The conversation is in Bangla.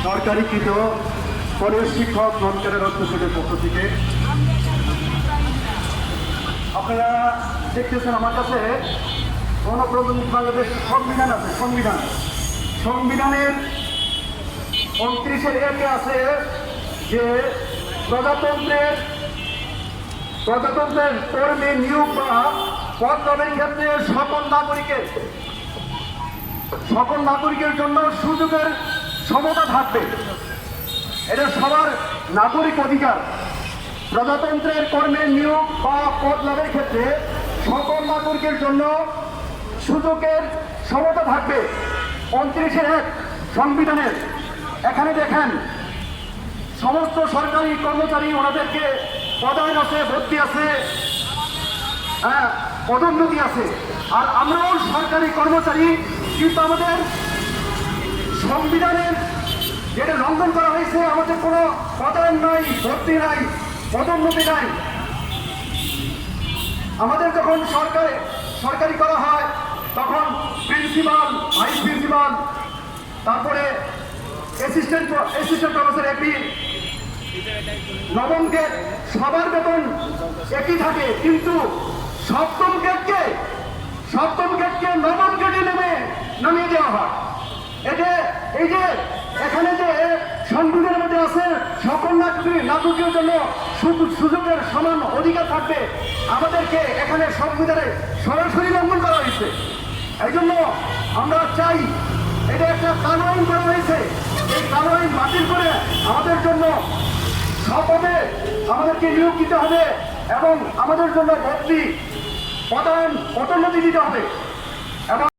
সরকারিকৃত কলেজ শিক্ষক কর্মচারীর অধ্যক্ষদের পক্ষ থেকে আপনারা দেখতেছেন আমার কাছে গণপ্রজাতন্ত্রী বাংলাদেশের সংবিধান আছে। সংবিধানের 29-এ আছে যে প্রজাতন্ত্রের কর্মী নিয়োগ বা পদ লাভের ক্ষেত্রে সকল নাগরিকের জন্য সুযোগের সমতা থাকবে। এটা সবার নাগরিক অধিকার। প্রজাতন্ত্রের কর্মের নিয়োগ বা পদ লাভের ক্ষেত্রে সকল নাগরিকের জন্য সুযোগের সমতা থাকবে। 29-এর সংবিধানের এখানে দেখেন সমস্ত সরকারি কর্মচারী ওনাদেরকে পদায়ন আছে, ভর্তি আছে, পদোন্নতি আছে। আর আমরাও সরকারি কর্মচারী, কিন্তু আমাদের সংবিধানের যেটা লঙ্ঘন করা হয়েছে, আমাদের কোনো পদায়ন নাই, ভর্তি নাই, পদোন্নতি নাই। আমাদের যখন সরকারি করা হয় তখন প্রিন্সিপাল, ভাইস প্রিন্সিপাল, তারপরে অ্যাসিস্ট্যান্ট প্রফেসর, এপি, নবম গ্রেড সবার বেতন একই থাকে, কিন্তু সপ্তম গ্রেডকে নবম গ্রেডে নামিয়ে দেওয়া হয়। এই যে এখানে যে সংবিধানের মধ্যে আছে সকল নাগরিকের জন্য সুযোগের সমান অধিকার থাকবে, আমাদেরকে এখানে সংবিধানে সরাসরি লঙ্ঘন করা হয়েছে। এই জন্য আমরা চাই, এটা একটা কালো আইন করা হয়েছে, এই কালো আইন বাতিল করে আমাদের জন্য সপদে আমাদেরকে নিয়োগ দিতে হবে এবং আমাদের জন্য ভর্তি, পদোন্নতি দিতে হবে। এবং